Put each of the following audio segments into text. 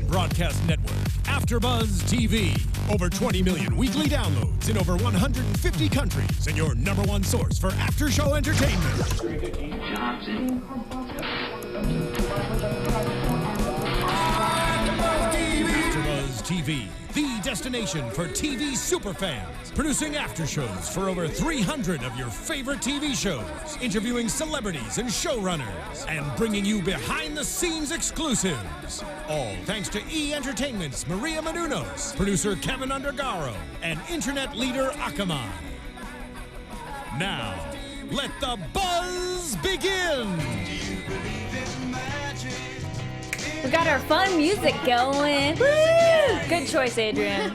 broadcast network, AFTERBUZZ TV. Over 20 million weekly downloads in over 150 countries, and your #1 source for after-show entertainment. AFTERBUZZ TV, the destination for TV superfans. Producing aftershows for over 300 of your favorite TV shows, interviewing celebrities and showrunners, and bringing you behind-the-scenes exclusives. All thanks to E! Entertainment's Maria Menounos, producer Kevin Undergaro, and internet leader Akamai. Now, let the buzz begin! We got our fun music going. Woo! Good choice, Adrian.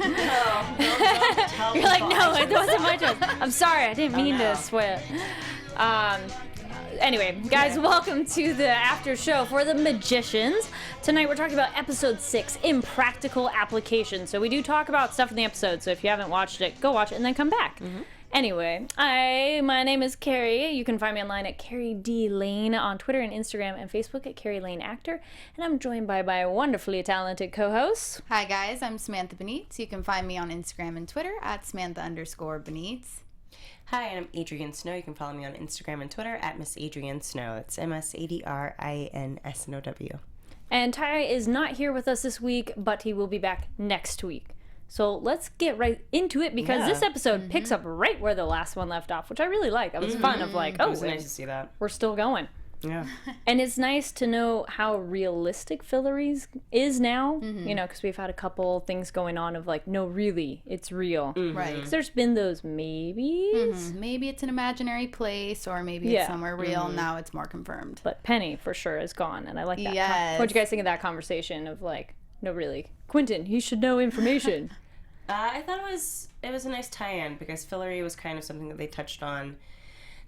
You're like, no, it wasn't my choice. I'm sorry, I didn't mean to sweat. Anyway, guys, welcome to the after show for The Magicians. Tonight we're talking about episode 6, Impractical Application. So we do talk about stuff in the episode, so if you haven't watched it, go watch it and then come back. Anyway, my name is Kari. You can find me online at Kari D. Lane on Twitter and Instagram and Facebook at Kari Lane Actor. And I'm joined by my wonderfully talented co-hosts. Hi guys, I'm Samantha Benitz. You can find me on Instagram and Twitter at Samantha_Benitz. Hi, I'm Adrian Snow. You can follow me on Instagram and Twitter at Miss Adrian Snow. It's MSADRIANSNOW. And Ty is not here with us this week, but he will be back next week. So let's get right into it because this episode picks up right where the last one left off, which I really like. That was fun of like, oh, It was nice to see that. We're still going. Yeah. And it's nice to know how realistic Fillory's is now, you know, because we've had a couple things going on of like, no, really, it's real. Right. Because there's been those maybes. Maybe it's an imaginary place or maybe it's somewhere real. Now it's more confirmed. But Penny for sure is gone, and I like that. Yes. What'd you guys think of that conversation of like, no, really, Quentin, he should know information. I thought it was a nice tie-in because Fillory was kind of something that they touched on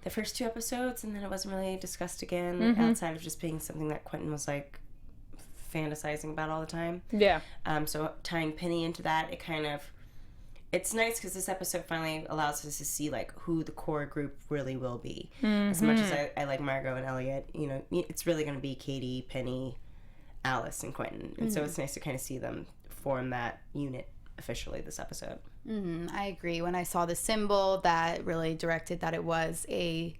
the first 2 episodes, and then it wasn't really discussed again outside of just being something that Quentin was like fantasizing about all the time. Yeah. So tying Penny into that, it's nice because this episode finally allows us to see like who the core group really will be. As much as I like Margot and Elliot, you know, it's really going to be Katie, Penny, Alice, and Quentin, and so it's nice to kind of see them form that unit officially this episode. I agree. When I saw the symbol that really directed that it was a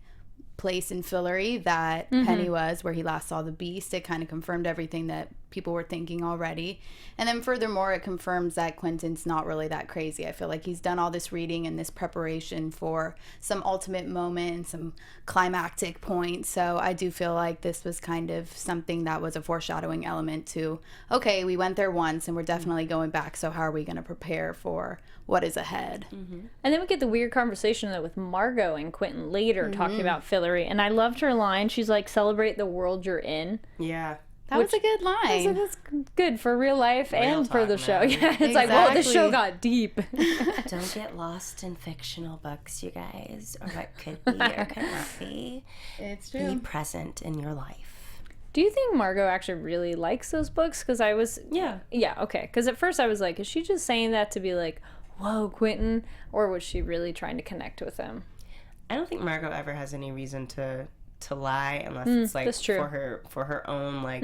place in Fillory that Penny was, where he last saw the beast, it kind of confirmed everything that people were thinking already. And then furthermore, it confirms that Quentin's not really that crazy. I feel like he's done all this reading and this preparation for some ultimate moment, some climactic point. So I do feel like this was kind of something that was a foreshadowing element to, okay, we went there once and we're definitely going back. So how are we going to prepare for what is ahead? And then we get the weird conversation though with Margot and Quentin later talking about Fillory. And I loved her line. She's like, celebrate the world you're in. Yeah. That was a good line. So that's good for real life and for the show. Man. Yeah, it's like, whoa, this show got deep. Don't get lost in fictional books, you guys, or what could be or could not be. It's true. Be present in your life. Do you think Margot actually really likes those books? Because I was... Yeah, okay. Because at first I was like, is she just saying that to be like, whoa, Quentin? Or was she really trying to connect with him? I don't think Margot ever has any reason to lie unless it's like for her own like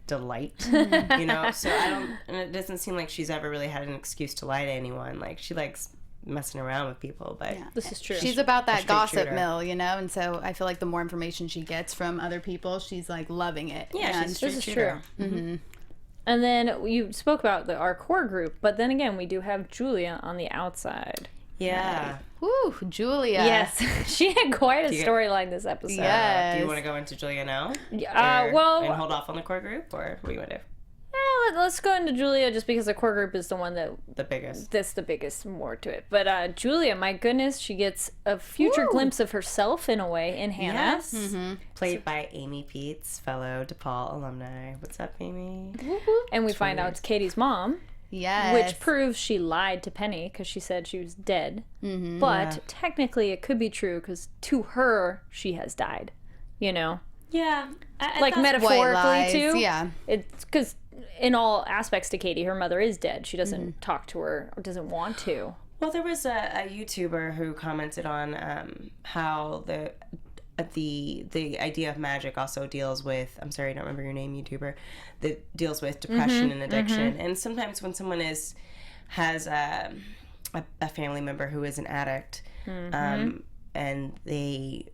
delight, you know. So and it doesn't seem like she's ever really had an excuse to lie to anyone. Like she likes messing around with people, but this is true. She's about that gossip mill, you know, and so I feel like the more information she gets from other people, she's like loving it. Yeah, this is true. And then you spoke about our core group, but then again, we do have Julia on the outside. Yeah. Woo, Julia. Yes. She had quite a storyline this episode. Yes. Do you want to go into Julia now? Well... And hold off on the core group, or what do you want to do? Let's go into Julia just because the core group is the one that... The biggest. That's the biggest more to it. But Julia, my goodness, she gets a future glimpse of herself in a way in Hannah. Yes. Played by Amy Peets, fellow DePaul alumni. What's up, Amy? And we find out it's Katie's mom. Yes. Which proves she lied to Penny because she said she was dead. But technically it could be true because to her, she has died. You know? Yeah. Like metaphorically too. Yeah. It's because in all aspects to Katie, her mother is dead. She doesn't talk to her or doesn't want to. Well, there was a YouTuber who commented on how a the idea of magic also deals with, I'm sorry, I don't remember your name, YouTuber, that deals with depression and addiction. And sometimes when someone has a family member who is an addict, and they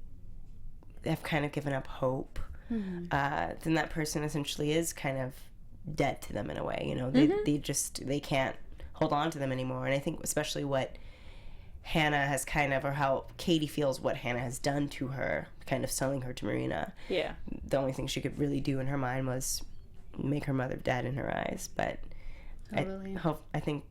have kind of given up hope, then that person essentially is kind of dead to them in a way. You know, they can't hold on to them anymore. And I think especially what Hannah has kind of, or how Katie feels what Hannah has done to her, kind of selling her to Marina. Yeah. The only thing she could really do in her mind was make her mother dead in her eyes. But I think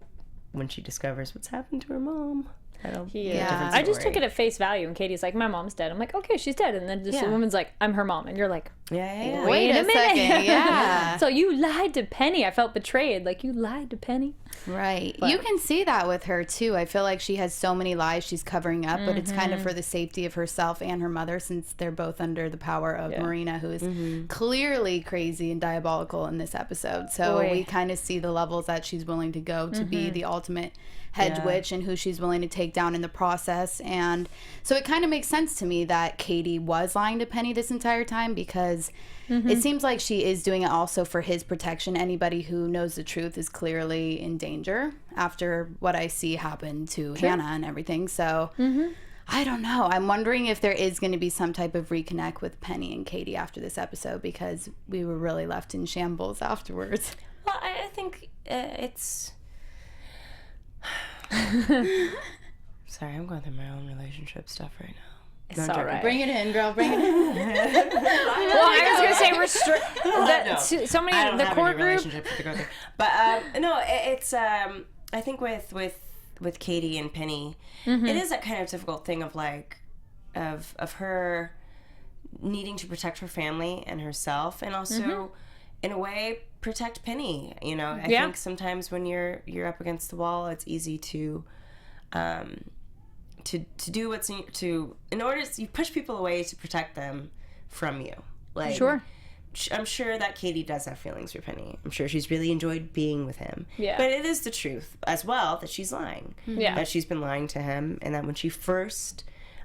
when she discovers what's happened to her mom, I just took it at face value, and Katie's like, my mom's dead. I'm like, okay, she's dead. And then just the woman's like, I'm her mom. And you're like, wait a minute. Second, So you lied to Penny. I felt betrayed. Like, you lied to Penny. Right. But you can see that with her, too. I feel like she has so many lies she's covering up, but it's kind of for the safety of herself and her mother, since they're both under the power of Marina, who is clearly crazy and diabolical in this episode. So we kind of see the levels that she's willing to go to be the ultimate hedge witch, and who she's willing to take down in the process. And so it kind of makes sense to me that Katie was lying to Penny this entire time, because it seems like she is doing it also for his protection. Anybody who knows the truth is clearly in danger after what I see happen to Hannah and everything. So I don't know. I'm wondering if there is going to be some type of reconnect with Penny and Katie after this episode, because we were really left in shambles afterwards. Well, I think it's... Sorry, I'm going through my own relationship stuff right now. It's all right. Bring it in, girl. Bring it in. Well, I was going to say so many. I don't the have core any group. relationships to go through. But no, it's I think with Katie and Penny, it is that kind of difficult thing of like of her needing to protect her family and herself, and also in a way protect Penny. You know, I think sometimes when you're up against the wall, it's easy to do what's in order to, you push people away to protect them from you. Like, I'm sure that Katie does have feelings for Penny. I'm sure she's really enjoyed being with him. Yeah. But it is the truth as well that she's lying. Yeah. That she's been lying to him, and that when she first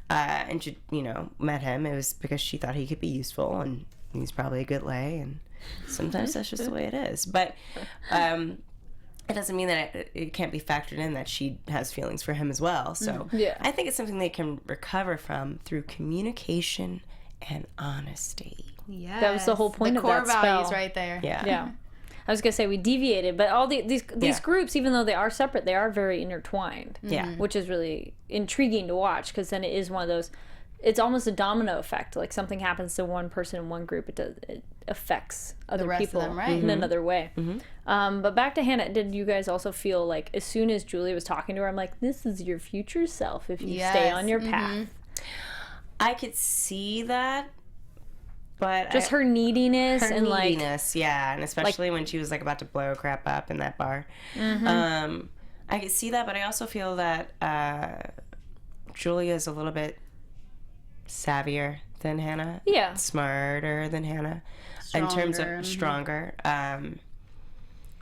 met him, it was because she thought he could be useful, and he's probably a good lay, and sometimes that's just the way it is. But it doesn't mean that it can't be factored in that she has feelings for him as well. So I think it's something they can recover from through communication and honesty. Yeah, that was the whole point of that spell. The core values right there. Yeah. I was gonna say we deviated, but all these groups, even though they are separate, they are very intertwined. Yeah, which is really intriguing to watch, because then it is one of those. It's almost a domino effect. Like, something happens to one person in one group, it affects other people of them, right? in another way. But back to Hannah, did you guys also feel like as soon as Julia was talking to her, I'm like, this is your future self if you stay on your path? I could see that, but just her neediness and and especially when she was like about to blow crap up in that bar. I could see that, but I also feel that Julia is a little bit savvier than Hannah. Yeah. Smarter than Hannah. In terms of stronger.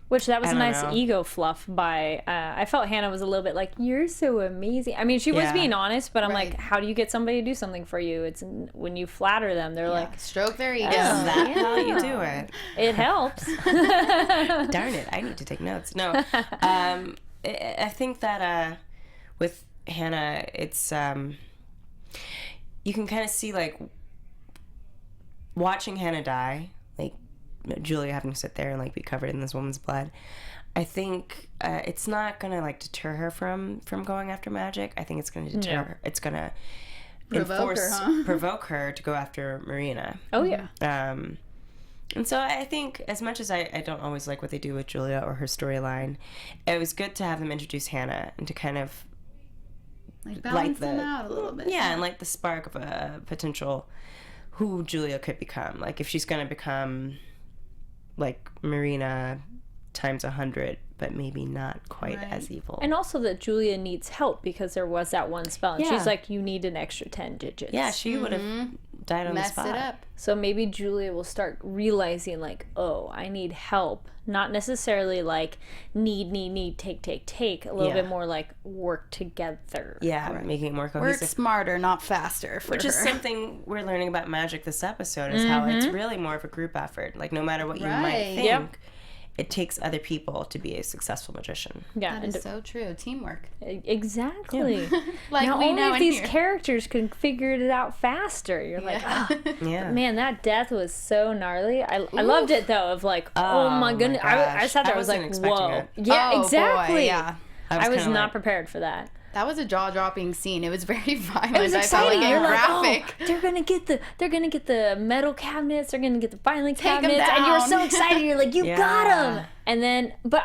Which that was a nice ego fluff by, I felt Hannah was a little bit like, you're so amazing. I mean, she was being honest, but I'm like, how do you get somebody to do something for you? It's when you flatter them, they're like, stroke their ego. Is that how you do it? It helps. Darn it, I need to take notes. No. I think that with Hannah, it's, you can kind of see, like, watching Hannah die, like Julia having to sit there and like be covered in this woman's blood. I think it's not gonna like deter her from going after magic. I think it's gonna deter her. It's gonna provoke her to go after Marina. Oh yeah. And so I think, as much as I don't always like what they do with Julia or her storyline, it was good to have them introduce Hannah and to kind of like balance them out a little bit. Yeah, and like the spark of a potential who Julia could become. Like, if she's going to become like Marina times 100, but maybe not quite as evil. And also that Julia needs help, because there was that one spell, and she's like, you need an extra 10 digits. Yeah, she would have died on the messed spot. it up. So maybe Julia will start realizing, like, oh, I need help. Not necessarily like need, take. A little bit more like work together. Yeah, making it more cohesive. Work smarter, not faster. Which is something we're learning about magic this episode, is how it's really more of a group effort. Like, no matter what you might think, it takes other people to be a successful magician. Yeah, that is so true. Teamwork. Exactly. Like now, we only know if in these here. characters can figure it out faster. You're like, Yeah. man, that death was so gnarly. I loved it though. Of like, oh my goodness, I sat there. I was wasn't like, expecting whoa, it. yeah, Oh, exactly. boy, yeah. I was kinda not like- prepared for that. That was a jaw-dropping scene. It was very violent. It was I felt exciting. like, You're and like, graphic. oh, they're gonna get the metal cabinets. They're gonna get the filing Take 'em cabinets, and you were so down. excited. You're like, you Yeah. got them. And then, but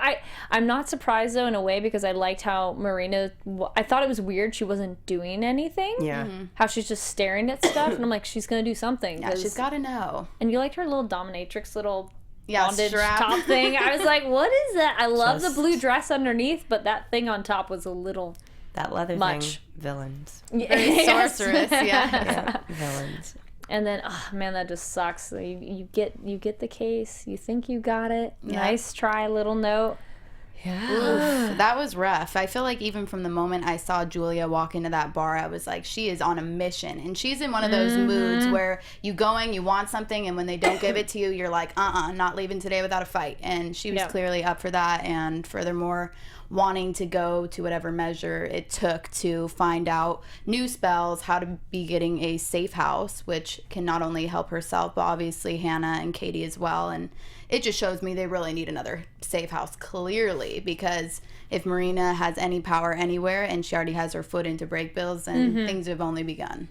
I'm not surprised though in a way, because I liked how Marina. I thought it was weird she wasn't doing anything. Yeah. How she's just staring at stuff, and I'm like, she's gonna do something. Yeah, 'cause- she's got to know. And you liked her little dominatrix little Yeah, bondage strap. top thing. I was like, what is that? I love the Just- blue dress underneath, but that thing on top was a little That leather Much. thing. Villains. Very sorceress, yeah. Yeah. Villains. And then, oh man, that just sucks. You get the case. You think you got it. Yeah. Nice try, little note. That was rough. I feel like even from the moment I saw Julia walk into that bar, I was like, she is on a mission. And she's in one of those moods where you going, you want something, and when they don't give it to you, you're like, not leaving today without a fight. And she was clearly up for that. And furthermore, wanting to go to whatever measure it took to find out new spells, how to be getting a safe house, which can not only help herself, but obviously Hannah and Katie as well. And it just shows me they really need another safe house, clearly, because if Marina has any power anywhere and she already has her foot into break bills, then things have only begun.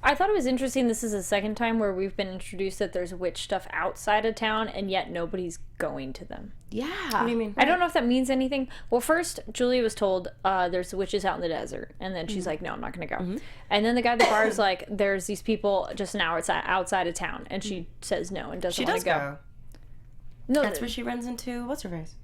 I thought it was interesting. This is the second time where we've been introduced that there's witch stuff outside of town, and yet nobody's going to them. Yeah. What do you mean? I don't know if that means anything. Well, first, Julia was told there's witches out in the desert. And then she's like, no, I'm not going to go. And then the guy at the bar is like, there's these people just an hour outside of town. And she says no and doesn't She want does to go. go. No, That's where she runs into what's her face,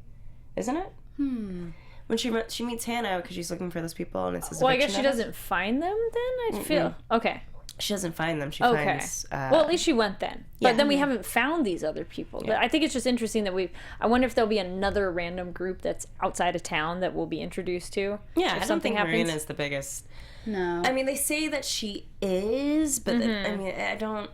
isn't it? When she meets Hannah because she's looking for those people, and it says. well, I guess eviction she notice. doesn't find them then, I feel. Okay. She doesn't find them. She Okay. finds. Well, at least she went then. But yeah. then we haven't found these other people. But I think it's just interesting that I wonder if there'll be another random group that's outside of town that we'll be introduced to. Yeah, if I don't something think happens. Marina's the biggest. No. I mean, they say that she is, but I mean, I don't.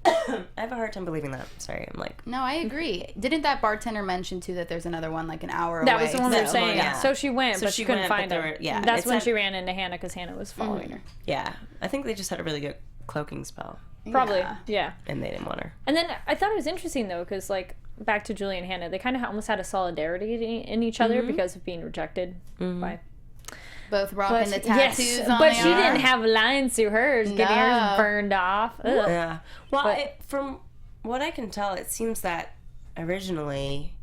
I have a hard time believing that. Sorry, I'm like. No, I agree. Didn't that bartender mention too that there's another one like an hour That away? was the one we were That's saying. the one, yeah. So she went, So but she she couldn't went, but find there her. were- yeah, That's it's when not- she ran into Hannah because Hannah was following her. Yeah, I think they just had a really good cloaking spell, Probably, yeah. and they didn't want her. And then I thought it was interesting though, because like back to Julie and Hannah, they kind of almost had a solidarity in each other because of being rejected by. Both rocking the Yes, tattoos on but the she arm. didn't have lines through hers, getting hers No. burned off. Ugh. Yeah. Well, But- from what I can tell, it seems that originally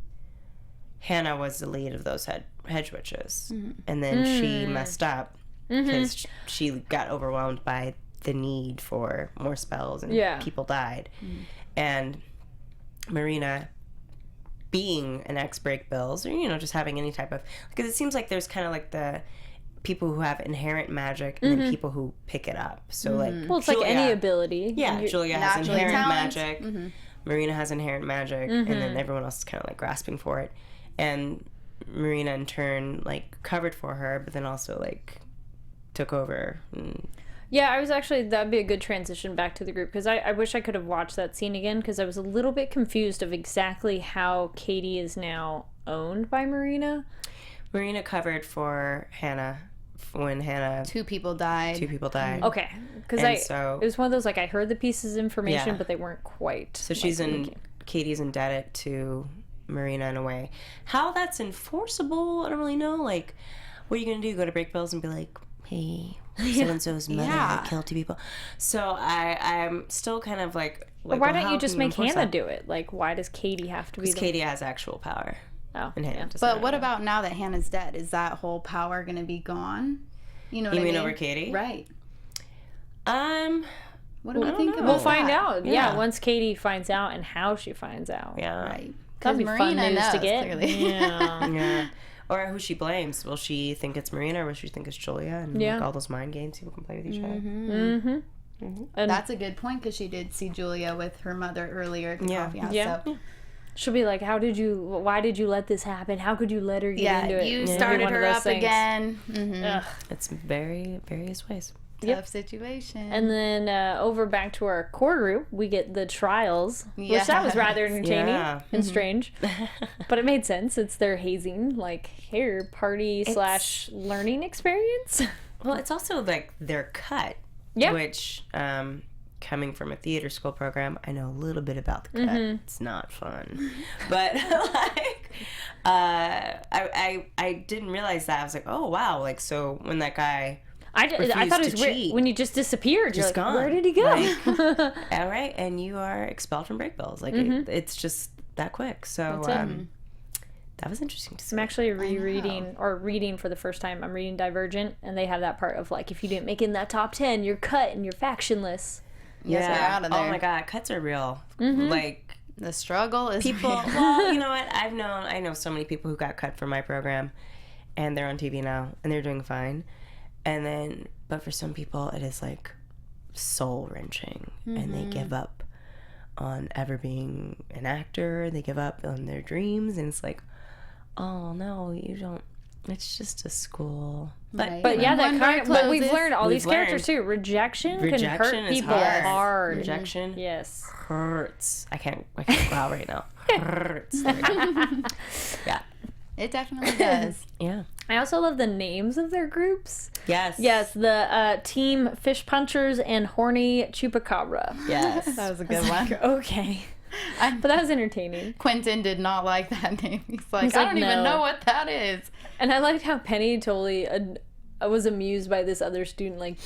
Hannah was the lead of those hedge witches, and then she messed up because she got overwhelmed by the need for more spells, and people died. And Marina, being an ex-break bills, or just having any type of, because it seems like there's kind of like the people who have inherent magic and then people who pick it up. So like, Well, it's like any ability. yeah, Julia has naturally inherent talented. magic. Marina has inherent magic, and then everyone else is kind of like grasping for it. And Marina, in turn, like covered for her, but then also like took over. Yeah, I was actually, that'd be a good transition back to the group, because I wish I could have watched that scene again, because I was a little bit confused of exactly how Katie is now owned by Marina. Marina covered for Hannah when Hannah Two people died. two people died. Okay, because And so- it was one of those, like, I heard the pieces of information, Yeah. but they weren't quite. So she's Katie's indebted to Marina in a way. How that's enforceable, I don't really know. Like, what are you gonna do? Go to break bills and be like, hey, so and so's mother killed two people. So I'm still kind of like Why well, don't how you just can make enforce Hannah that? do it? Like, why does Katie have to be Because Katie has actual power. Oh, And Hannah yeah. doesn't. But what about now that Hannah's dead? Is that whole power going to be gone? You know what You I mean mean? over Katie? Right. What do we think about We'll find that? out. Yeah. Once Katie finds out and how she finds out. Yeah. Right. That'd Because be fun Marina news knows, to get. clearly. Yeah. Yeah. Or who she blames. Will she think it's Marina or will she think it's Julia? And Yeah. like all those mind games people can play with each other. Mm-hmm. And That's a good point because she did see Julia with her mother earlier at the coffee house. Yeah. So. she'll be like, why did you let this happen? How could you let her get into it? You It'll be started one of her those up things. again. Ugh. It's various ways. Tough situation. And then over back to our core group, we get the trials, which that was rather entertaining and strange, but it made sense. It's their hazing, like here party / learning experience. Well, it's also like their cut, which coming from a theater school program, I know a little bit about the cut. It's not fun, but like I didn't realize that. I was like, oh wow, like so when that guy. I thought it was weird when he just disappeared. Just You're like, gone. Where did he go? Like, all right, and you are expelled from break bills. Like it's just that quick. So that was interesting to see. I'm actually reading for the first time. I'm reading Divergent, and they have that part of like, if you didn't make it in that top 10, you're cut and you're factionless. Yes, they're out of there. Oh my God, cuts are real. Like the struggle is people. Well, you know what? I know so many people who got cut from my program, and they're on TV now, and they're doing fine. And then, but for some people, it is like soul wrenching, and they give up on ever being an actor. They give up on their dreams, and it's like, oh no, you don't. It's just a school. But yeah, that kind of. But we've learned all these characters too. Rejection can hurt is people hard. Rejection, yes, hurts. I can't go out right now. Hurts. Yeah. It definitely does. Yeah. I also love the names of their groups. Yes. Yes, the Team Fish Punchers and Horny Chupacabra. Yes. That was a good one. Okay. But that was entertaining. Quentin did not like that name. He's like, like, I don't even know what that is. And I liked how Penny totally was amused by this other student, like,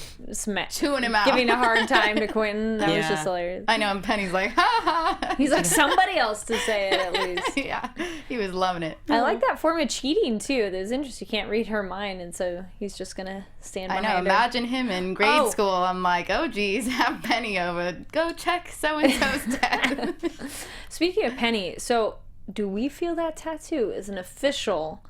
chewing him out. Giving a hard time to Quentin. That was just hilarious. I know, and Penny's like, ha ha. He's like, somebody else to say it at least. Yeah, he was loving it. I like that form of cheating, too. There's interesting. You can't read her mind, and so he's just going to stand behind her. Imagine him in grade school. I'm like, oh, geez, have Penny over. Go check so-and-so's dead. Speaking of Penny, so do we feel that tattoo is an official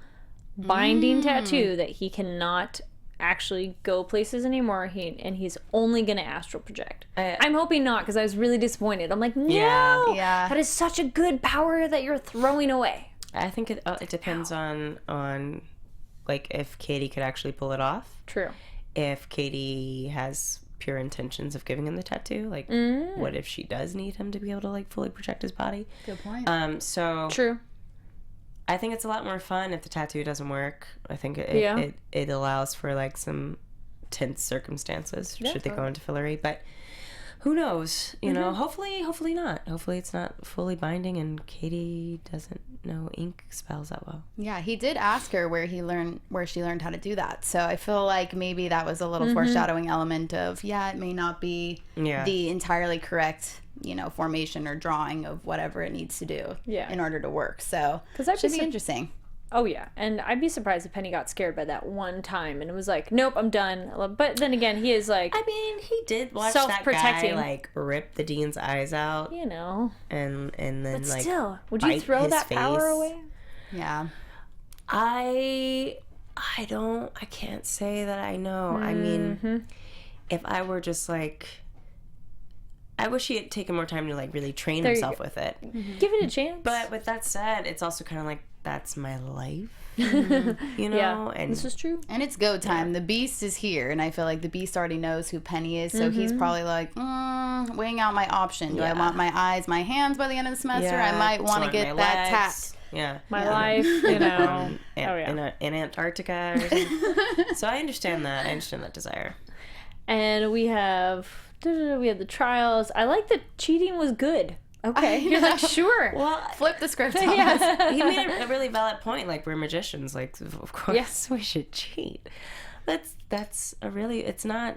binding tattoo that he cannot actually go places anymore, and he's only gonna astral project? I'm hoping not, because I was really disappointed. I'm like, no, that is such a good power that you're throwing away. I think it depends on like if Katie could actually pull it off. True. If Katie has pure intentions of giving him the tattoo, like what if she does need him to be able to like fully project his body? Good point. So true. I think it's a lot more fun if the tattoo doesn't work. I think it allows for like some tense circumstances should they go into fillery, but who knows? You know, hopefully not. Hopefully it's not fully binding, and Katie doesn't know ink spells that well. Yeah, he did ask her where she learned how to do that. So I feel like maybe that was a little foreshadowing element of it may not be the entirely correct, formation or drawing of whatever it needs to do in order to work. So that should be interesting. Oh, yeah. And I'd be surprised if Penny got scared by that one time and it was like, nope, I'm done. But then again, he is like... I mean, he did watch that guy, like, rip the dean's eyes out. You know. And then, but like, still, would you throw that power away? Yeah. I can't say that I know. I mean, if I were just, like... I wish he had taken more time to, like, really train himself with it. Give it a chance. But with that said, it's also kind of like, that's my life, you know? Yeah, and this is true. And it's go time. The Beast is here, and I feel like the Beast already knows who Penny is, so he's probably like, weighing out my option. Do I want my eyes, my hands by the end of the semester? I might want to get that tapped. Yeah. My life, you know. In Antarctica or something. So I understand that. I understand that desire. And we have the trials. I like that cheating was good. Okay. You're like, sure. Well, flip the script. He made a really valid point. Like, we're magicians. Like, of course we should cheat. That's a really,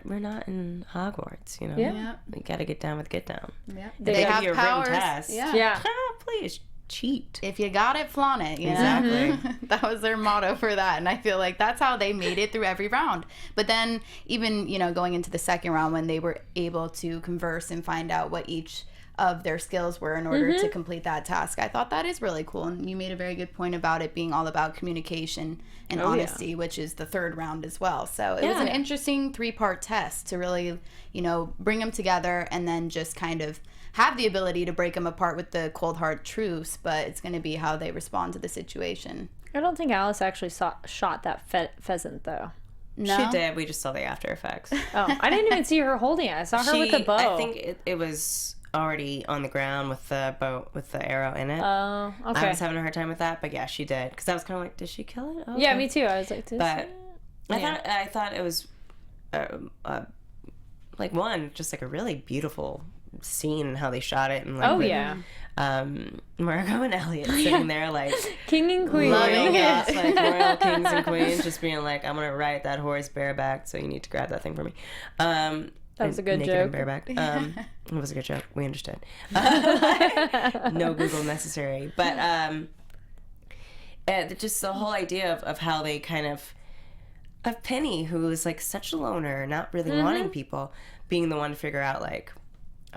we're not in Hogwarts, you know? Yeah. We got to get down with get down. Yeah. They have your powers. Test. Yeah. Please cheat. If you got it, flaunt it. You know? Exactly. That was their motto for that. And I feel like that's how they made it through every round. But then even, going into the second round when they were able to converse and find out what each of their skills were in order to complete that task. I thought that is really cool. And you made a very good point about it being all about communication and honesty, which is the third round as well. So it was an interesting 3-part test to really, you know, bring them together and then just kind of have the ability to break them apart with the cold hard truths, but it's going to be how they respond to the situation. I don't think Alice actually shot that pheasant, though. No? She did. We just saw the after effects. Oh, I didn't even see her holding it. I saw her with the bow. I think it was already on the ground with the bow, with the arrow in it. Oh, okay. I was having a hard time with that, but yeah, she did. Because I was kind of like, did she kill it? Oh, Yeah, okay. me too. I was like, But I thought it was like just like a really beautiful scene and how they shot it, and like Margot and Elliot sitting there like King and Queen, loving it. like royal kings and queens, just being like, I'm gonna ride that horse bareback, so you need to grab that thing for me. That was a good naked joke. and bareback. It was a good joke. We understood. No Google necessary. But just the whole idea of how they kind of Penny, who is like such a loner, not really wanting people, being the one to figure out like,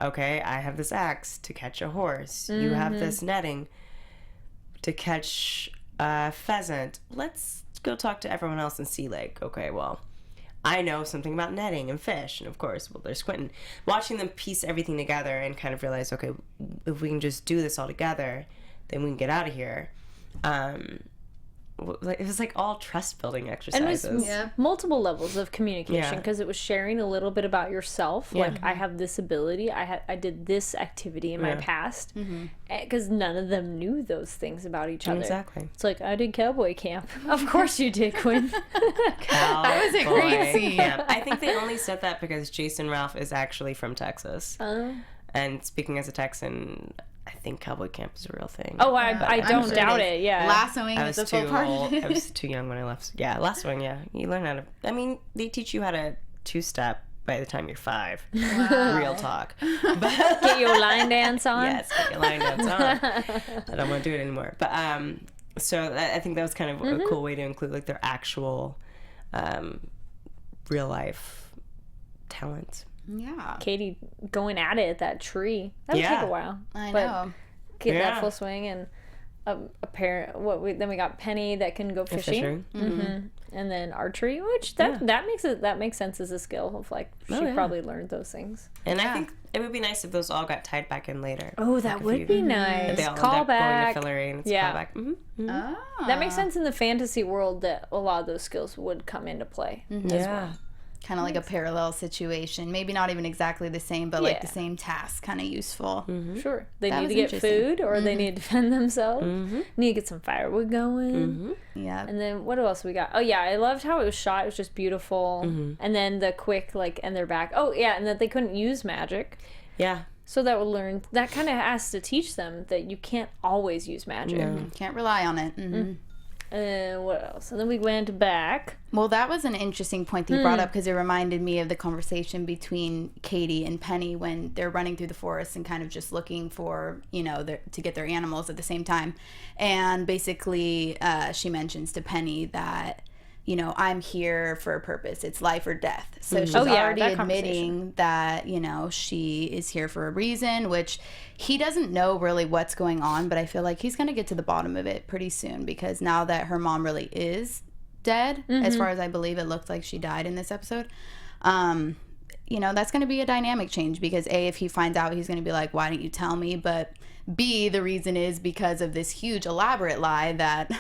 okay, I have this axe to catch a horse. You have this netting to catch a pheasant. Let's go talk to everyone else and see, like, okay, well, I know something about netting and fish. And of course, well, there's Quentin. Watching them piece everything together and kind of realize, okay, if we can just do this all together, then we can get out of here. It was like all trust building exercises. And it was multiple levels of communication, because it was sharing a little bit about yourself. Like, I have this ability. I did this activity in my past. Because none of them knew those things about each other. Exactly. It's like, I did cowboy camp. Of course you did, Quinn. That was a great scene. Camp. I think they only said that because Jason Ralph is actually from Texas. And speaking as a Texan, I think cowboy camp is a real thing. Oh, I don't doubt it. Yeah. Lassoing I is was the full too part. old. I was too young when I left. Yeah, lassoing. Yeah, you learn how to. I mean, they teach you how to 2-step by the time you're 5. Wow. Real talk. Get your line dance on. Yes, get your line dance on. I don't want to do it anymore. But so I think that was kind of a cool way to include like their actual, real life talent. Yeah. Katie going at it at that tree. That would take a while. I but know. Get that full swing, and then we got Penny that can go fishing. And then archery, which that makes sense as a skill of like she probably learned those things. And I think it would be nice if those all got tied back in later. Oh, that would be nice. They all Call end up back. going to filler and it's Yeah. callback. Oh. That makes sense in the fantasy world that a lot of those skills would come into play. Yeah. Kind of like a parallel situation. Maybe not even exactly the same, but like the same task. Kind of useful. Sure. They That need was to get interesting. food, or they need to defend themselves. Need to get some firewood going. Yeah. And then what else we got? Oh yeah, I loved how it was shot. It was just beautiful. And then the quick and they're back. Oh yeah, and that they couldn't use magic. Yeah. So that kind of has to teach them that you can't always use magic. Can't rely on it. And what else? And then we went back. Well, that was an interesting point that you brought up, because it reminded me of the conversation between Katie and Penny when they're running through the forest and kind of just looking for, to get their animals at the same time. And basically, she mentions to Penny that, I'm here for a purpose. It's life or death. So she's already admitting that, she is here for a reason, which he doesn't know really what's going on, but I feel like he's going to get to the bottom of it pretty soon, because now that her mom really is dead, as far as I believe it looked like she died in this episode, that's going to be a dynamic change, because A, if he finds out, he's going to be like, why didn't you tell me? But B, the reason is because of this huge elaborate lie that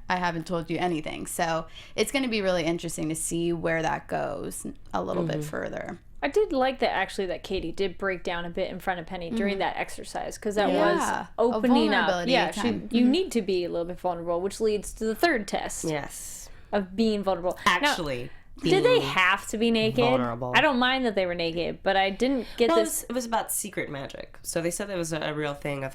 I haven't told you anything. So it's going to be really interesting to see where that goes a little bit further. I did like that Katie did break down a bit in front of Penny during that exercise, because that was opening up. Yeah, you need to be a little bit vulnerable, which leads to the third test. Yes. Of being vulnerable. Actually. Did they have to be naked? Vulnerable. I don't mind that they were naked, but I didn't get this. It was about secret magic. So they said that was a real thing of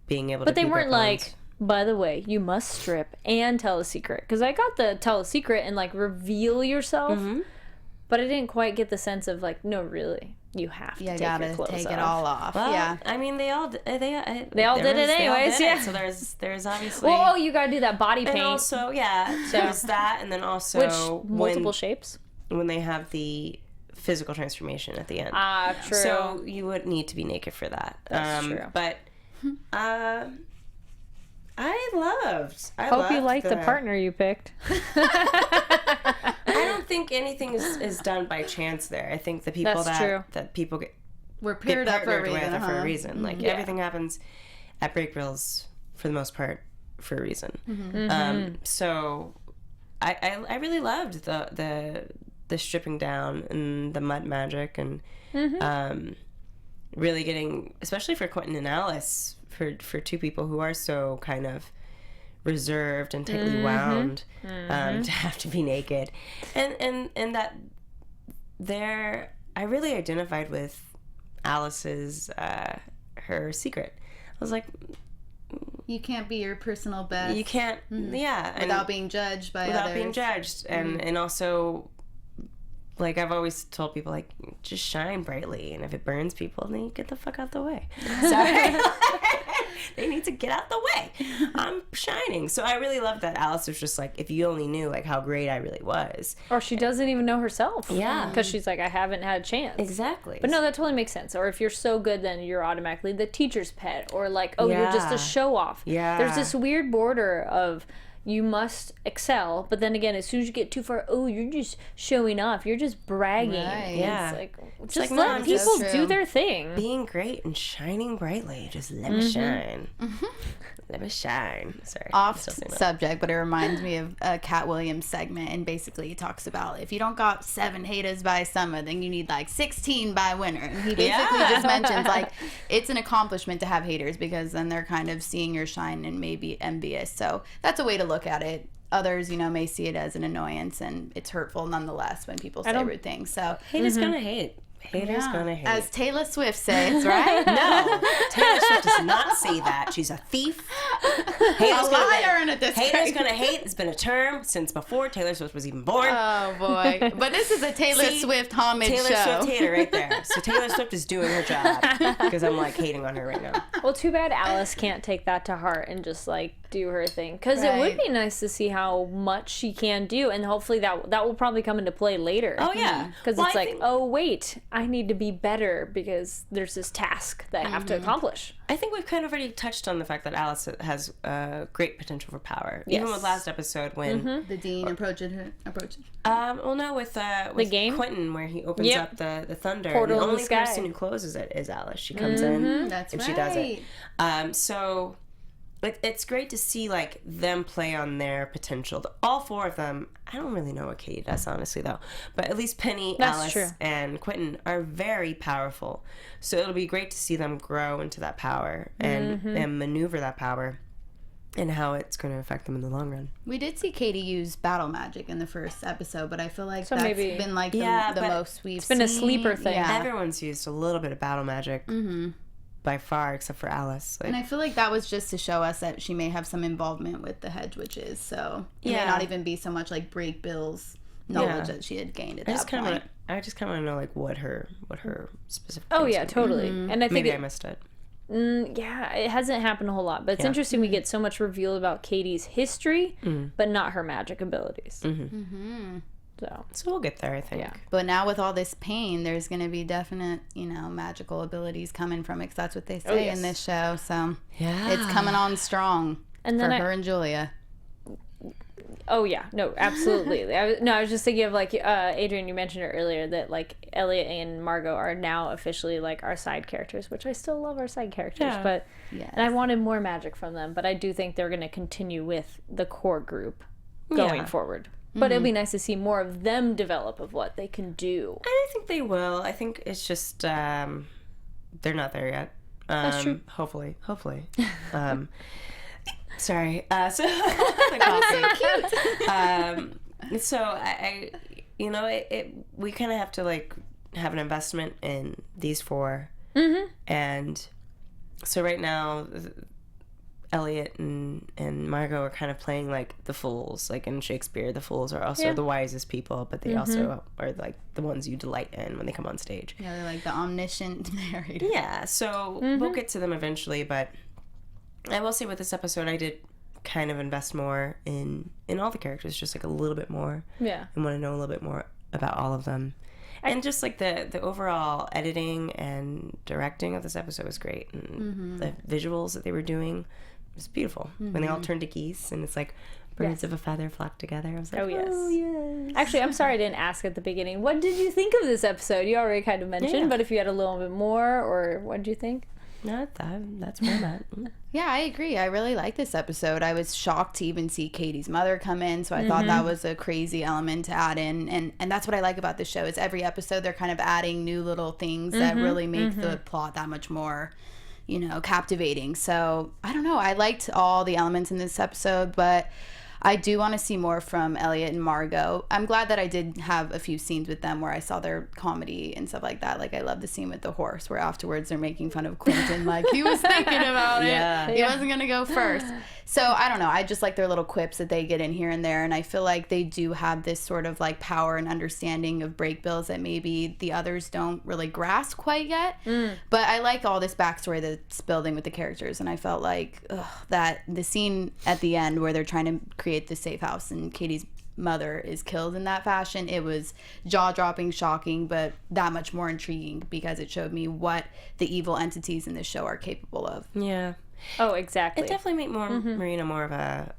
being able to. But they be weren't weapons. like, by the way, you must strip and tell a secret. Because I got the tell a secret and reveal yourself, but I didn't quite get the sense of no, really, you have to take your clothes take off. it all off. Well, I mean, they all did it anyways. So there's obviously. Well, you gotta do that body paint. And also, there's that, and then also Which multiple shapes. When they have the physical transformation at the end. True. So you would need to be naked for that. That's true. But I Hope you loved like the partner you picked. I don't think anything is done by chance there. I think the people That's true. that people get We're paired up for a reason. for a reason. Like everything happens at break reels for the most part for a reason. So I really loved the stripping down and the mud magic and really getting, especially for Quentin and Alice, for two people who are so kind of reserved and tightly wound, to have to be naked, and that I really identified with Alice's her secret. I was like, You can't be your personal best. you can't, Without being judged by without others. being judged, and also, like I've always told people, like, just shine brightly, and if it burns people, then you get the fuck out the way. Sorry. They need to get out the way. I'm shining. So I really love that Alice was just like, if you only knew like how great I really was. Or she doesn't even know herself. Yeah. Because she's like, I haven't had a chance. Exactly. But no, that totally makes sense. Or if you're so good, then you're automatically the teacher's pet. Or like, oh, you're just a show off. Yeah. There's this weird border of you must excel, but then again, as soon as you get too far, oh, you're just showing off. You're just bragging. Right. Yeah. It's like, just like, no, let I'm people so do true. their thing. being great and shining brightly. Just let me shine. Let me shine. Sorry. Off Still saying that. subject, but it reminds me of a Cat Williams segment, and basically he talks about if you don't got 7 haters by summer, then you need like 16 by winter. And he basically just mentions like it's an accomplishment to have haters because then they're kind of seeing your shine and maybe envious. So that's a way to look at it. Others, may see it as an annoyance, and it's hurtful nonetheless when people say rude things. So Haters gonna hate. Haters gonna hate. as Taylor Swift says, right? No, Taylor Swift does not say that. She's a thief. Haters A liar and a Haters disgrace. gonna hate. It's been a term since before Taylor Swift was even born. Oh boy! But this is a Taylor See, Swift homage Taylor show. Swift hater right there. So Taylor Swift is doing her job because I'm like hating on her right now. Well, too bad Alice can't take that to heart and just like do her thing, because it would Right. be nice to see how much she can do, and hopefully that will probably come into play later. Oh yeah, Because Well, it's I like, think- oh wait, I need to be better because there's this task that I have to accomplish. I think we've kind of already touched on the fact that Alice has great potential for power. Even Yes. with last episode when, The dean approaches her. well, no, with game? Quentin, where he opens Yep. up the thunder. Portal the in the only sky. person who closes it is Alice. She comes in That's and right. she does it. So it's great to see like them play on their potential. All 4 of them. I don't really know what Katie does, honestly, though. But at least Penny, That's Alice, true. and Quentin are very powerful. So it'll be great to see them grow into that power and maneuver that power, and how it's going to affect them in the long run. We did see Katie use battle magic in the first episode, but I feel like So that's maybe- been like Yeah, the but most we've been a seen. sleeper thing. Yeah. Everyone's used a little bit of battle magic by far, except for Alice. Like, And I feel like that was just to show us that she may have some involvement with the hedge witches. So it may Yeah. not even be so much like break Bill's knowledge Yeah. that she had gained at I that just kind point. of want to know like what her specific. Oh things yeah, are. totally. And I think Maybe I missed it. yeah, it hasn't happened a whole lot, but it's interesting we get so much revealed about Katie's history, but not her magic abilities. So we'll get there, I think. Yeah. But now with all this pain, there's going to be definite, magical abilities coming from it. 'Cause that's what they say yes. in this show. So Yeah. it's coming on strong And for then her and Julia. Oh yeah, no, absolutely. I was just thinking of like Adrian, you mentioned it earlier that like Elliot and Margot are now officially like our side characters, which I still love our side characters, Yeah. but Yes. and I wanted more magic from them, but I do think they're going to continue with the core group going Yeah. forward. But it'd be nice to see more of them develop of what they can do. I think they will. I think it's just they're not there yet. That's true. Hopefully. Sorry. So so I we kind of have to like have an investment in these 4, and so right now Elliot and Margot are kind of playing like the fools, like in Shakespeare. The fools are also the wisest people, but they also are like the ones you delight in when they come on stage. Yeah, they're like the omniscient narrator. Yeah, so we'll get to them eventually, but I will say with this episode, I did kind of invest more in all the characters, just like a little bit more. Yeah. And want to know a little bit more about all of them. And just like the overall editing and directing of this episode was great. And the visuals that they were doing was beautiful. When they all turned to geese and it's like birds of a feather flock together. I was like, oh yes. Actually, I'm sorry I didn't ask at the beginning. What did you think of this episode? You already kind of mentioned, but if you had a little bit more, or what did you think? No, that's where I'm at. Yeah, I agree. I really like this episode. I was shocked to even see Katie's mother come in, so I thought that was a crazy element to add in. And that's what I like about this show is every episode they're kind of adding new little things that really make the plot that much more, captivating. So, I don't know. I liked all the elements in this episode, but I do want to see more from Elliot and Margot. I'm glad that I did have a few scenes with them where I saw their comedy and stuff like that. Like, I love the scene with the horse where afterwards they're making fun of Quentin. Like, he was thinking about it. He wasn't going to go first. So, I don't know. I just like their little quips that they get in here and there. And I feel like they do have this sort of, like, power and understanding of break bills that maybe the others don't really grasp quite yet. But I like all this backstory that's building with the characters. And I felt like that the scene at the end where they're trying to create the safe house and Katie's mother is killed in that fashion, it was jaw-dropping, shocking, but that much more intriguing because it showed me what the evil entities in this show are capable of. Yeah. Oh, exactly. It definitely made Marina more of a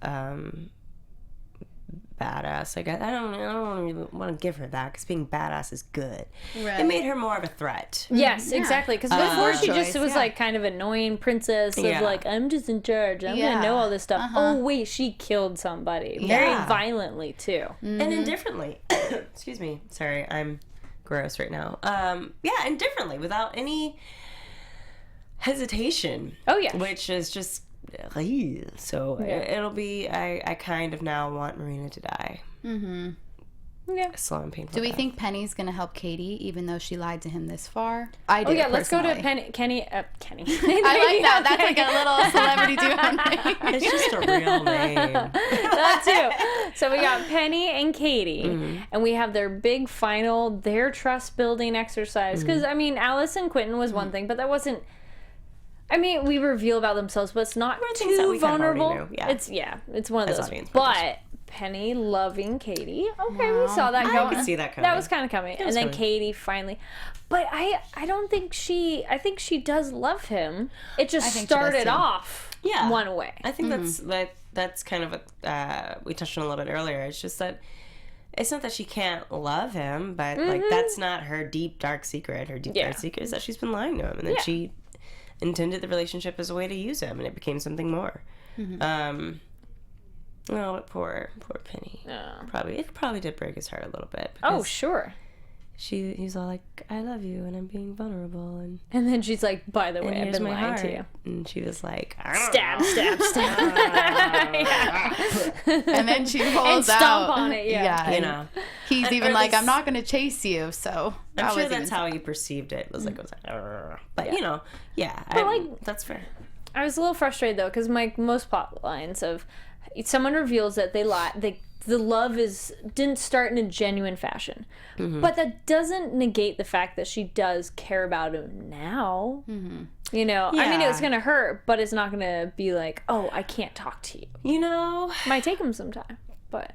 badass. Like, I don't really want to give her that because being badass is good. Right. It made her more of a threat. Yes, exactly. Because before she just was like kind of annoying princess of like, I'm just in charge. I'm going to know all this stuff. Oh, wait, she killed somebody. Very violently, too. And indifferently. Excuse me. Sorry, I'm gross right now. Yeah, indifferently, without any hesitation. Oh, yeah. Which is just... So it'll be... I kind of now want Marina to die. Yeah. Slow and painful. Do we think Penny's going to help Katie even though she lied to him this far? I do. Oh, yeah, let's go to personally. Kenny. I like that. That's like a little celebrity duo name. It's just a real name. That too. So we got Penny and Katie, and we have their big final, their trust building exercise. Because, I mean, Alice and Quentin was one thing, but that wasn't... I mean, we reveal about themselves, but it's not too vulnerable. It's one of those. But Penny loving Katie. Okay, we saw that coming. I could see that coming. That was kind of coming. And then Katie finally. But I don't think she... I think she does love him. It just started off one way. I think that's kind of what we touched on a little bit earlier. It's just that it's not that she can't love him, but like that's not her deep, dark secret. Her deep, dark secret is that she's been lying to him. And then she intended the relationship as a way to use him, and it became something more. Oh, poor Penny. It probably did break his heart a little bit. Oh, sure. He's all like, I love you, and I'm being vulnerable, and then she's like, by the way, I've been lying to you. And she was like, stab. And then she pulls and stomp on it. You know, he's even like, I'm not going to chase you. So I'm sure that's how he perceived it. It was like, but you know, that's fair. I was a little frustrated though because most plot lines of someone reveals that they lie. The love didn't start in a genuine fashion. But that doesn't negate the fact that she does care about him now. You know, I mean, it's going to hurt, but it's not going to be like, oh, I can't talk to you. You know, might take him some time, but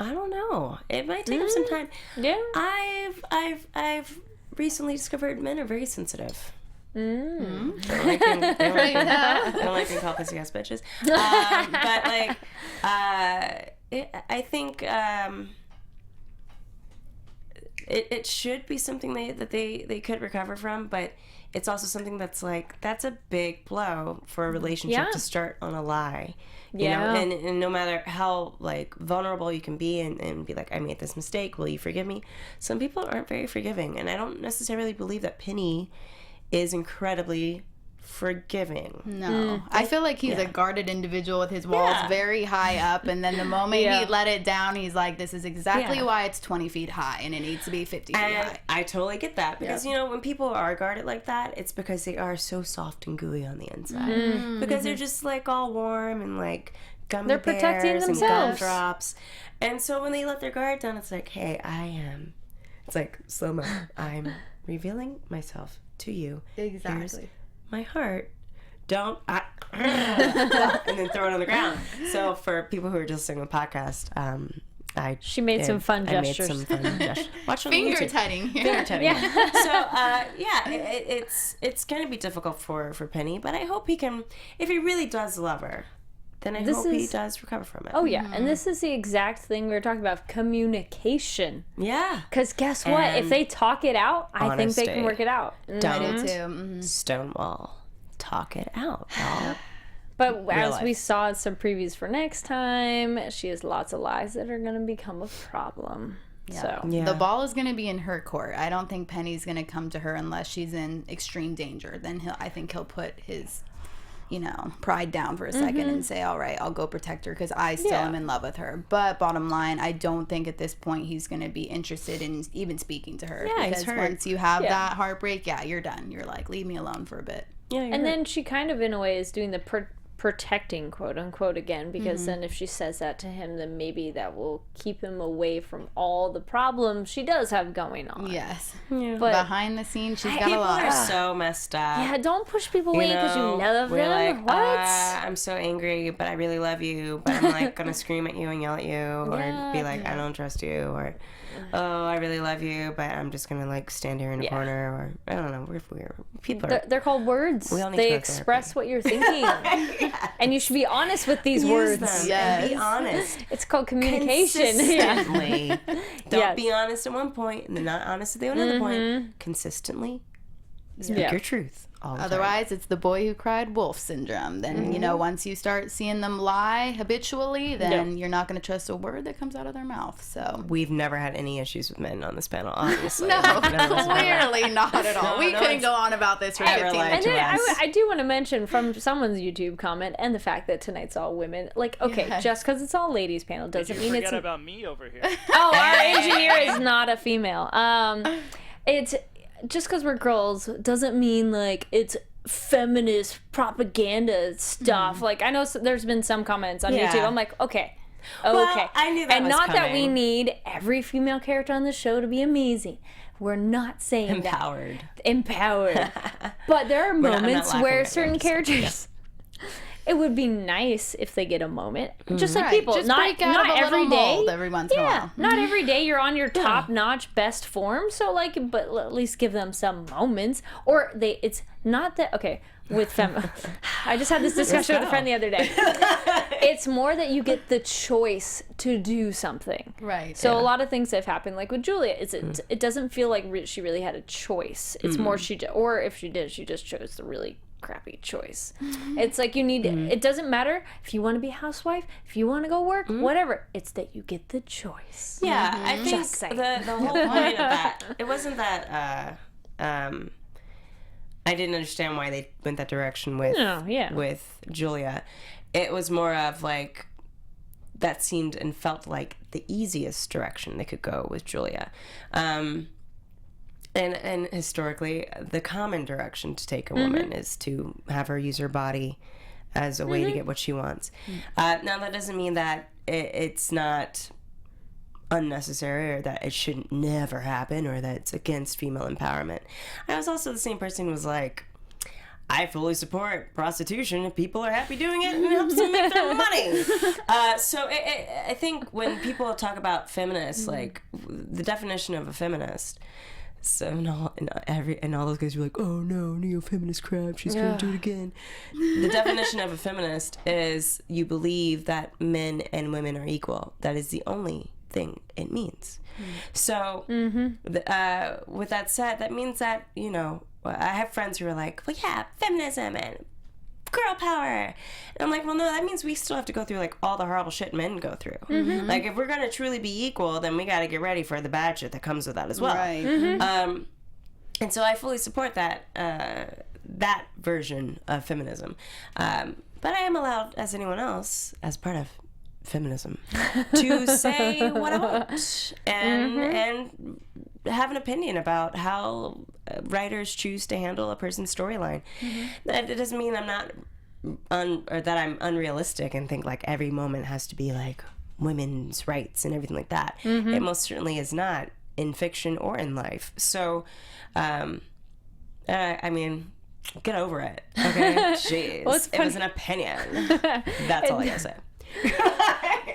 I don't know. It might take him some time. Yeah. I've recently discovered men are very sensitive. I don't like being called pussy ass bitches. But like, I think it should be something that they could recover from, but it's also something that's like, that's a big blow for a relationship to start on a lie. You know, and no matter how like vulnerable you can be and be like, I made this mistake, will you forgive me? Some people aren't very forgiving, and I don't necessarily believe that Penny is incredibly forgiving. No. I feel like he's a guarded individual with his walls very high up, and then the moment he let it down, he's like, this is exactly why it's 20 feet high and it needs to be 50 feet high. I totally get that because, you know, when people are guarded like that, it's because they are so soft and gooey on the inside. Because they're just like all warm and like gummy bears protecting themselves. And gumdrops. And so when they let their guard down, it's like, hey, it's like slow-mo. I'm revealing myself to you. Exactly. Here's my heart. Don't and then throw it on the ground. So for people who are just listening to the podcast, She made some fun gestures. I made some fun gestures. Watch on Finger YouTube. tutting. Finger tutting. Yeah. So, it's going to be difficult for Penny, but I hope he can, if he really does love her, then I hope he does recover from it. Oh, yeah. And this is the exact thing we were talking about, communication. Yeah. Because guess what? And if they talk it out, I think they can honesty. work it out. Don't stonewall. Talk it out, y'all. But as life. we saw in some previews for next time, she has lots of lies that are going to become a problem. Yeah. So The ball is going to be in her court. I don't think Penny's going to come to her unless she's in extreme danger. Then I think he'll put his, pride down for a second and say, all right, I'll go protect her because I still am in love with her. But bottom line, I don't think at this point he's going to be interested in even speaking to her. Yeah, because he's hurt. once you have that heartbreak, you're done. You're like, leave me alone for a bit. Yeah, and then she kind of, in a way, is doing the protecting, quote unquote, again, because then if she says that to him, then maybe that will keep him away from all the problems she does have going on. Yes. But Behind the scenes, she's got a people lot. are so messed up. yeah, don't push people away because you love we're them. like, What? I'm so angry, but I really love you, but I'm like gonna scream at you and yell at you, or be like, I don't trust you, or oh, I really love you, but I'm just gonna like stand here in a corner, or I don't know. We're people are. They're called words. We all need They to go to express what you're thinking. And you should be honest with these words. Them and be honest. It's called communication. Yeah. Consistently. Don't be honest at one point and then not honest at the another point. Consistently speak your truth. All the Otherwise, it's the boy who cried wolf syndrome. Then, once you start seeing them lie habitually, then you're not going to trust a word that comes out of their mouth. So We've never had any issues with men on this panel, obviously. no, clearly not at all. We couldn't go on about this for 15 lied minutes. to And then us. I do want to mention from someone's YouTube comment and the fact that tonight's all women. Like, okay, just because it's all ladies panel doesn't mean it's. Forget about me over here. Oh, our engineer is not a female. It's just because we're girls doesn't mean like it's feminist propaganda stuff. Like, I know there's been some comments on YouTube. I'm like, okay. Well, I knew that and was not that we coming. need every female character on the show to be amazing. We're not saying Empowered. Empowered. But there are I'm not moments laughing where at you, certain I'm just- characters. It would be nice if they get a moment, just like Right, people. just not break out not of a every little day. mold every once in a while. Not every day you're on your top-notch best form. So like, but at least give them some moments. Or it's not that okay with fem. I just had this discussion with a friend the other day. It's more that you get the choice to do something. Right. So a lot of things that have happened, like with Julia, it doesn't feel like she really had a choice. It's more or if she did, she just chose the really crappy choice. It's like you need it doesn't matter if you want to be a housewife, if you want to go work, whatever. It's that you get the choice. Yeah, I think Just saying. the whole point of that, it wasn't that I didn't understand why they went that direction with Julia. It was more of like that seemed and felt like the easiest direction they could go with Julia. And historically, the common direction to take a woman is to have her use her body as a way to get what she wants. Now, that doesn't mean that it's not unnecessary or that it should never happen or that it's against female empowerment. I was also the same person who was like, I fully support prostitution if people are happy doing it and it helps them make their money. So I think when people talk about feminists, like the definition of a feminist, so and all those guys are like, oh no, neo-feminist crap, she's gonna do it again. The definition of a feminist is you believe that men and women are equal. That is the only thing it means. So with that said, that means that, I have friends who are like, well, yeah, feminism and girl power. And I'm like, well, no, that means we still have to go through like all the horrible shit men go through. Like, if we're going to truly be equal, then we got to get ready for the bad shit that comes with that as well. Right. And so I fully support that that version of feminism. But I am allowed, as anyone else, as part of feminism, to say what I want and have an opinion about how writers choose to handle a person's storyline. That doesn't mean I'm not or that I'm unrealistic and think like every moment has to be like women's rights and everything like that. It most certainly is not in fiction or in life. So, I mean, get over it. Okay, jeez, Well, it's it was an opinion. That's all I gotta say.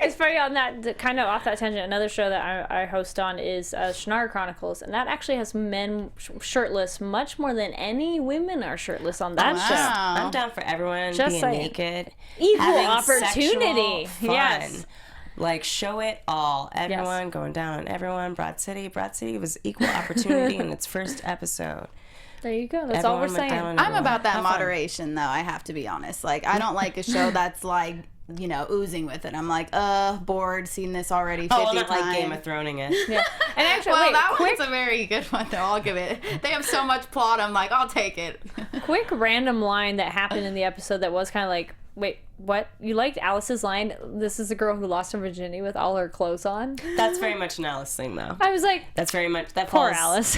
It's funny on that, kind of off that tangent, another show that I host on is Shannara Chronicles, and that actually has men shirtless much more than any women are shirtless on that show. I'm down for everyone Just being saying. naked. Equal having opportunity. sexual fun. Yes. Like, show it all. Everyone going down on everyone. Broad City was equal opportunity in its first episode. There you go. That's all we're Everyone went saying. down on I'm everyone. about that Have fun. moderation, though. I have to be honest. Like, I don't like a show that's like, you know, oozing with it. I'm like, bored, seen this already 50 Oh, well, not times. like Game of Throning it. Yeah. And actually, Well, wait, that quick, one's a very good one, though. I'll give it. They have so much plot. I'm like, I'll take it. quick random line that happened in the episode that was kind of like, wait, what? You liked Alice's line? This is a girl who lost her virginity with all her clothes on. That's very much an Alice thing, though. I was like, That's very much that poor falls. Alice.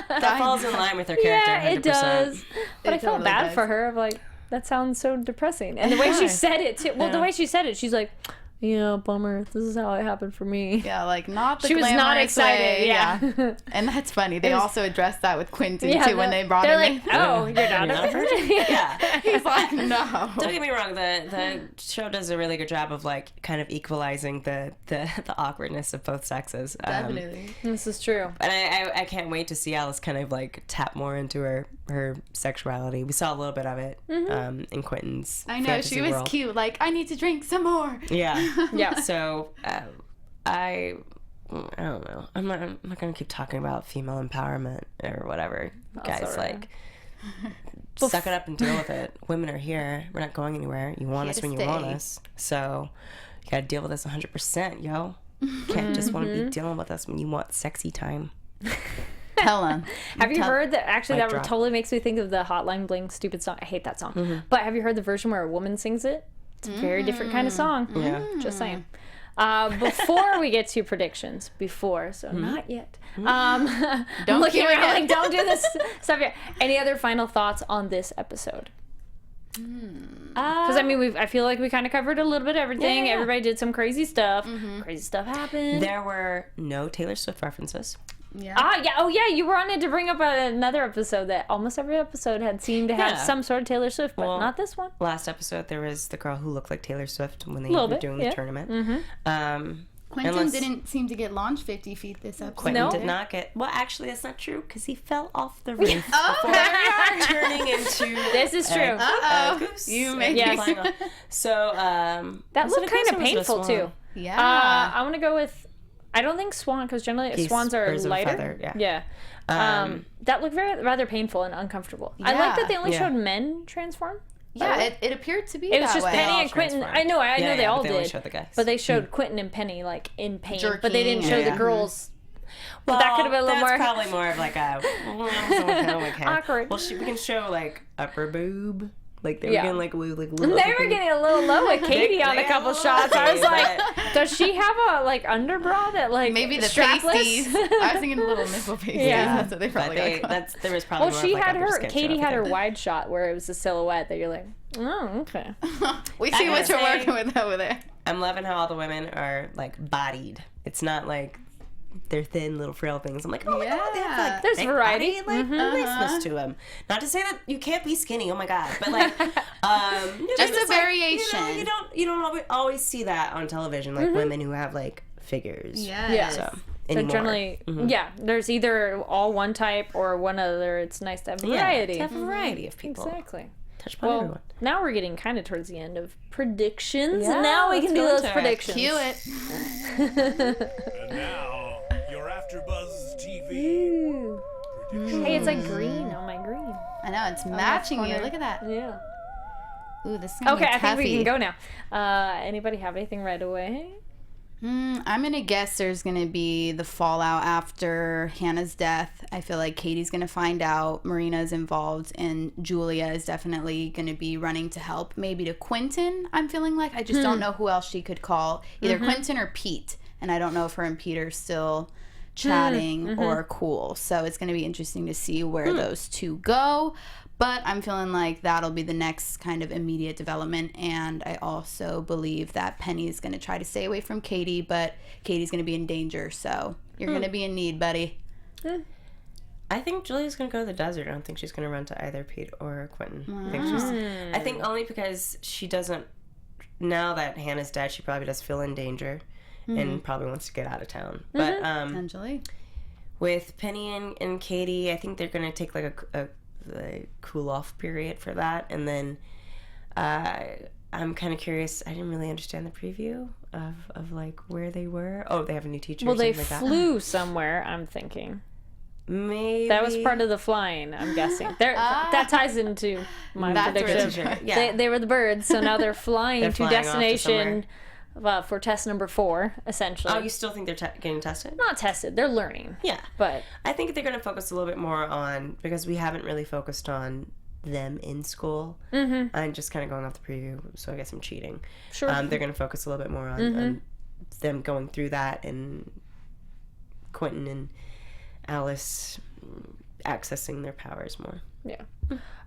That falls in line with her character. Yeah, 100%. it does. But It I felt totally bad does. for her. I'm like, that sounds so depressing. And the way she said it too. Well, the way she said it, she's like, yeah, bummer. This is how it happened for me. Yeah, like, not the She was not glamorous excited. way. Yeah. And that's funny. They also addressed that with Quentin, Yeah, too, when they brought they're him like, in. oh, you're not a virgin. Yeah. He's like, no. Don't get me wrong. The show does a really good job of like kind of equalizing the awkwardness of both sexes. Definitely. This is true. And I can't wait to see Alice kind of like tap more into her sexuality. We saw a little bit of it in Quentin's. I know, fantasy she was world. cute. Like, I need to drink some more. Yeah. Yeah. So I don't know. I'm not gonna keep talking about female empowerment or whatever. Guys, sorry. like, suck it up and deal with it. Women are here. We're not going anywhere. You want Here us to when you want stay. us. So you gotta deal with us 100%, yo. You can't just want to be dealing with us when you want sexy time. Tell him. Have you heard that? Actually, Mic that drop. totally makes me think of the Hotline Bling stupid song. I hate that song. But have you heard the version where a woman sings it? It's a very different kind of song. Yeah. Just saying. Before we get to predictions, so not yet. I'm Don't looking cue around it. like, don't do this stuff here. Any other final thoughts on this episode? Because I mean, I feel like we kind of covered a little bit of everything. Yeah. Everybody did some crazy stuff. Crazy stuff happened. There were no Taylor Swift references. Yeah. Yeah. Oh, yeah. You wanted to bring up another episode that almost every episode had seemed to have Yeah. some sort of Taylor Swift, but Well, not this one. Last episode, there was the girl who looked like Taylor Swift when they Little were bit, doing yeah. the tournament. Quentin unless- didn't seem to get launched 50 feet this episode. Quentin No. did not get. Well, actually, that's not true because he fell off the roof Oh, before there we are. turning into. This is true. Uh-oh. goose. You make Yes. me Flying off. So That was it looked a goose kind of or was it a painful, swan? too. Yeah. I want to go with. I don't think swan, because generally Geese, swans are birds of a lighter. feather, yeah. That looked rather painful and uncomfortable. I like that they only Yeah. showed men transform. yeah, it appeared to be It was that just way. Penny all and Quentin. transformed. I know Yeah, they yeah, all but they only did. showed the guys. But they showed Quentin and Penny like in pain, but they didn't Jerking, show the yeah. girls. Well, that could have been a little that's more probably more of like a okay. awkward. Well, we can show like upper boob. Like they were Yeah. getting like little They upper were boob. getting a little low with Katie on a they couple got a shots. little I was like, but- does she have a like underbra that like Maybe the strapless? pasties. I was thinking little nipple pasties. Yeah. That's what they But probably they, got. there was probably Well, more she of like had a her. just can't show Katie off had the her guy. wide shot where it was a silhouette that you're like, oh, okay. We I see gotta what you're say- working with over there. I'm loving how all the women are like bodied. It's not like they're thin little frail things. I'm like, oh my god, they have like There's thick variety. body, like niceness to them. Not to say that you can't be skinny. Oh my god, but like Just a variation. You don't always see that on television. Like women who have like figures. Yes. So So anymore. generally, yeah, there's either all one type or one other. It's nice to have variety. To have a variety of people. Exactly. Touch upon Well, everyone. now we're getting kind of towards the end of predictions. Yeah, and now we let's can do go those into it. predictions. Cue it. And now, your AfterBuzz TV. Hey, it's like green on my green. I know, it's matching you. corner. Look at that. Yeah. Ooh, this is gonna Okay, be I think we toughy. can go now. Anybody have anything right away? I'm gonna guess there's gonna be the fallout after Hannah's death. I feel like Katie's gonna find out Marina's involved, and Julia is definitely gonna be running to help. Maybe to Quentin. I'm feeling like I just don't know who else she could call. Either Quentin or Pete, and I don't know if her and Pete are still chatting or cool. So it's gonna be interesting to see where those two go. But I'm feeling like that'll be the next kind of immediate development. And I also believe that Penny is going to try to stay away from Katie, but Katie's going to be in danger. So you're going to be in need, buddy. I think Julia's gonna go to the desert. I don't think she's gonna run to either Pete or Quentin. I think only because she doesn't now that Hannah's dead, she probably does feel in danger and probably wants to get out of town. But Potentially. with Penny and Katie, I think they're going to take like a cool off period for that. And then I'm kind of curious. I didn't really understand the preview of like where they were. Oh, they have a new teacher. Well, or they something flew somewhere, I'm thinking. Maybe. That was part of the flying, I'm guessing. That ties into my prediction. Yeah. They were the birds, so now they're flying They're to flying off to destination for test number 4, essentially. Oh, you still think they're getting tested? Not tested. They're learning. Yeah. But I think they're going to focus a little bit more on, because we haven't really focused on them in school. I'm just kind of going off the preview, so I guess I'm cheating. Sure. They're going to focus a little bit more on them going through that, and Quentin and Alice accessing their powers more.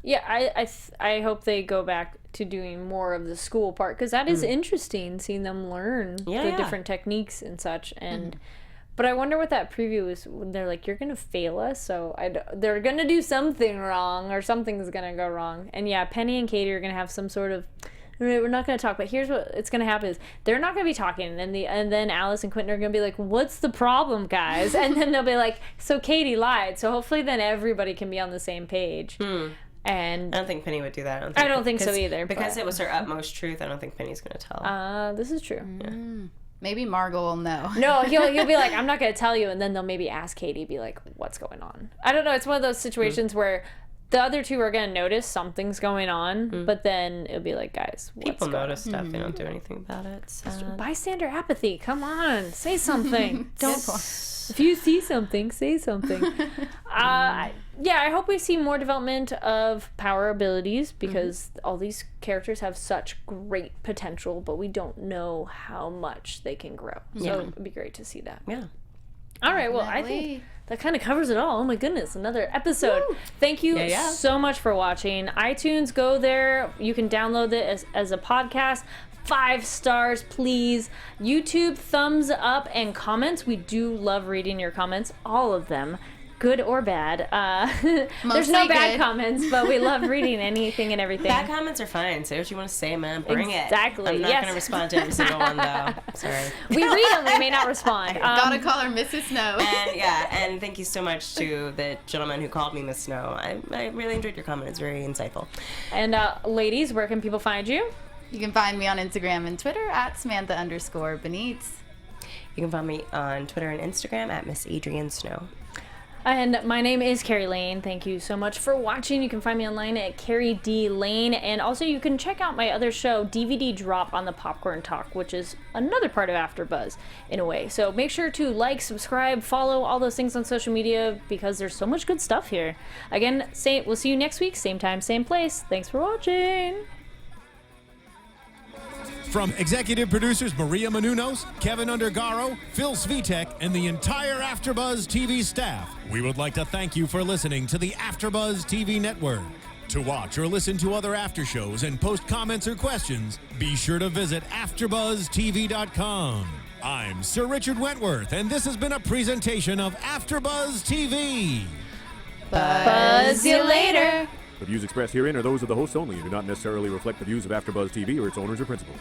Yeah, I hope they go back to doing more of the school part, because that is interesting, seeing them learn the different techniques and such. And but I wonder what that preview is when they're like, you're gonna fail us, so they're gonna do something wrong, or something's gonna go wrong. And yeah, Penny and Katie are gonna have some sort of, we're not going to talk, but here's what it's going to happen is they're not going to be talking, and then Alice and Quentin are going to be like, what's the problem, guys? And then they'll be like, so Katie lied. So hopefully then everybody can be on the same page. And I don't think Penny would do that. I don't think so either. Because it was her utmost truth, I don't think Penny's going to tell. This is true. Maybe Margot will know. No, he'll be like, I'm not going to tell you, and then they'll maybe ask Katie, be like, what's going on? I don't know. It's one of those situations where the other two are going to notice something's going on, but then it'll be like, guys, what's People going notice stuff. They don't do anything about it. on? Bystander apathy. Come on. Say something. Don't. If you see something, say something. I hope we see more development of power abilities, because all these characters have such great potential, but we don't know how much they can grow. So it'd be great to see that. Yeah. All right, well, I think that kind of covers it all. Oh my goodness, another episode. Woo! Thank you so much for watching. iTunes, go there. You can download it as a podcast. 5 stars, please. YouTube, thumbs up, and comments. We do love reading your comments, all of them. Good or bad. There's no bad comments, but we love reading anything and everything. Bad comments are fine. Say what you want to say, man. Bring it. Exactly. I'm not going to respond to every single one, though. Sorry. We read them. We may not respond. Gotta call her Mrs. Snow. And thank you so much to the gentleman who called me Miss Snow. I really enjoyed your comment. It's very insightful. And ladies, where can people find you? You can find me on Instagram and Twitter at Samantha_Benitz. You can find me on Twitter and Instagram at Miss Adrian Snow. And my name is Kari Lane. Thank you so much for watching. You can find me online at Kari D. Lane. And also you can check out my other show, DVD Drop on the Popcorn Talk, which is another part of AfterBuzz in a way. So make sure to like, subscribe, follow, all those things on social media, because there's so much good stuff here. Again, we'll see you next week, same time, same place. Thanks for watching. From executive producers Maria Menounos, Kevin Undergaro, Phil Svitek, and the entire AfterBuzz TV staff, we would like to thank you for listening to the AfterBuzz TV network. To watch or listen to other after shows and post comments or questions, be sure to visit AfterBuzzTV.com. I'm Sir Richard Wentworth, and this has been a presentation of AfterBuzz TV. Buzz you later. The views expressed herein are those of the hosts only and do not necessarily reflect the views of AfterBuzz TV or its owners or principals.